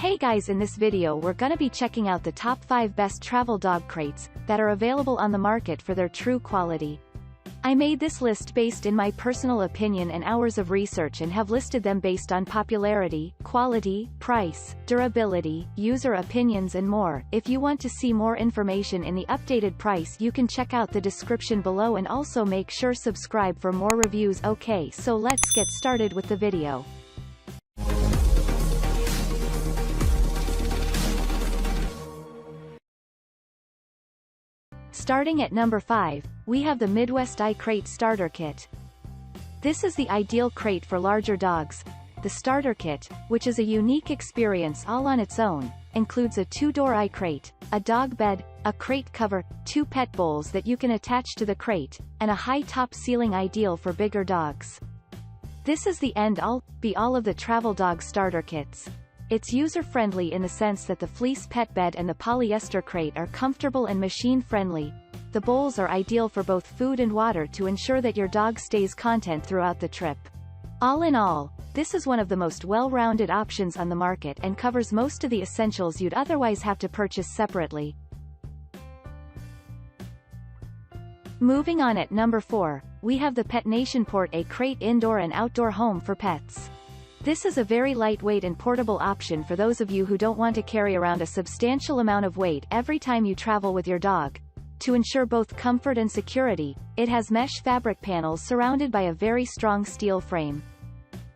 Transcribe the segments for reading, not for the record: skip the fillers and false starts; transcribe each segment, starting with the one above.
Hey guys, in this video we're gonna be checking out the top 5 best travel dog crates that are available on the market for their true quality. I made this list based in my personal opinion and hours of research and have listed them based on popularity, quality, price, durability, user opinions and more. If you want to see more information in the updated price, you can check out the description below and also make sure subscribe for more reviews. Okay, so let's get started with the video. Starting at number 5, we have the Midwest iCrate Starter Kit. This is the ideal crate for larger dogs. The starter kit, which is a unique experience all on its own, includes a 2-door iCrate, a dog bed, a crate cover, 2 pet bowls that you can attach to the crate, and a high-top ceiling ideal for bigger dogs. This is the end-all, be-all of the travel dog starter kits. It's user-friendly in the sense that the fleece pet bed and the polyester crate are comfortable and machine-friendly. The bowls are ideal for both food and water to ensure that your dog stays content throughout the trip. All in all, this is one of the most well-rounded options on the market and covers most of the essentials you'd otherwise have to purchase separately. Moving on at number 4, we have the Petnation Port-A-Crate Indoor and Outdoor Home for Pets. This is a very lightweight and portable option for those of you who don't want to carry around a substantial amount of weight every time you travel with your dog. To ensure both comfort and security, it has mesh fabric panels surrounded by a very strong steel frame.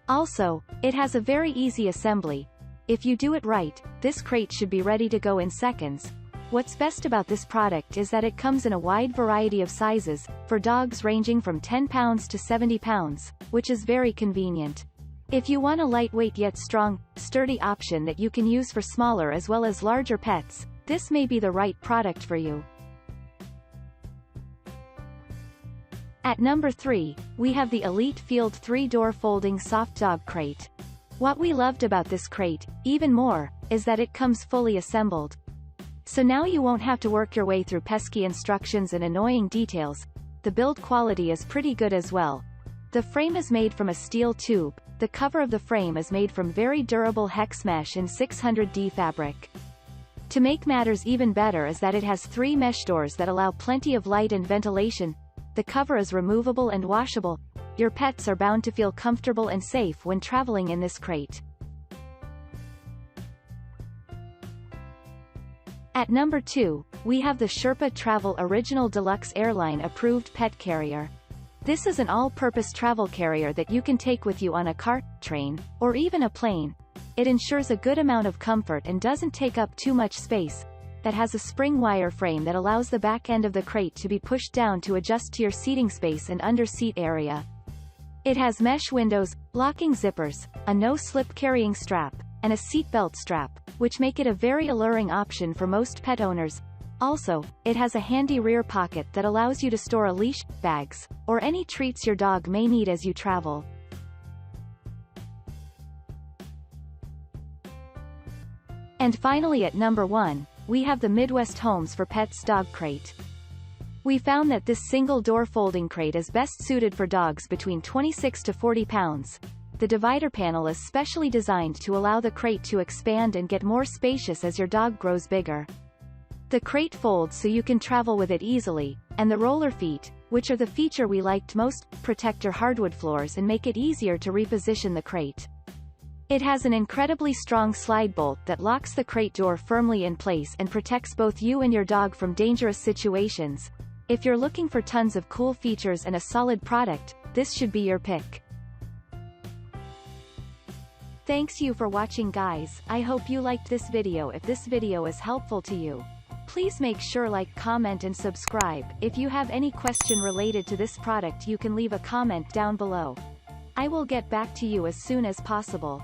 Also, it has a very easy assembly. If you do it right, this crate should be ready to go in seconds. What's best about this product is that it comes in a wide variety of sizes, for dogs ranging from 10 pounds to 70 pounds, which is very convenient. If you want a lightweight yet strong, sturdy option that you can use for smaller as well as larger pets, this may be the right product for you. At number 3, we have the EliteField 3-door folding soft dog crate. What we loved about this crate, even more, is that it comes fully assembled. So now you won't have to work your way through pesky instructions and annoying details. The build quality is pretty good as well. The frame is made from a steel tube. The cover of the frame is made from very durable hex mesh in 600D fabric. To make matters even better is that it has 3 mesh doors that allow plenty of light and ventilation. The cover is removable and washable. Your pets are bound to feel comfortable and safe when traveling in this crate. At number 2, we have the Sherpa Travel Original Deluxe Airline Approved Pet Carrier. This is an all-purpose travel carrier that you can take with you on a car, train, or even a plane. It ensures a good amount of comfort and doesn't take up too much space. That has a spring wire frame that allows the back end of the crate to be pushed down to adjust to your seating space and under-seat area. It has mesh windows, locking zippers, a no-slip carrying strap, and a seat belt strap, which make it a very alluring option for most pet owners. Also, it has a handy rear pocket that allows you to store a leash, bags, or any treats your dog may need as you travel. And finally at number 1, we have the Midwest Homes for Pets Dog Crate. We found that this single-door folding crate is best suited for dogs between 26 to 40 pounds. The divider panel is specially designed to allow the crate to expand and get more spacious as your dog grows bigger. The crate folds so you can travel with it easily, and the roller feet, which are the feature we liked most, protect your hardwood floors and make it easier to reposition the crate. It has an incredibly strong slide bolt that locks the crate door firmly in place and protects both you and your dog from dangerous situations. If you're looking for tons of cool features and a solid product, this should be your pick. Thanks you for watching guys. I hope you liked this video. If this video is helpful to you, please make sure like, comment and subscribe. If you have any question related to this product you can leave a comment down below. I will get back to you as soon as possible.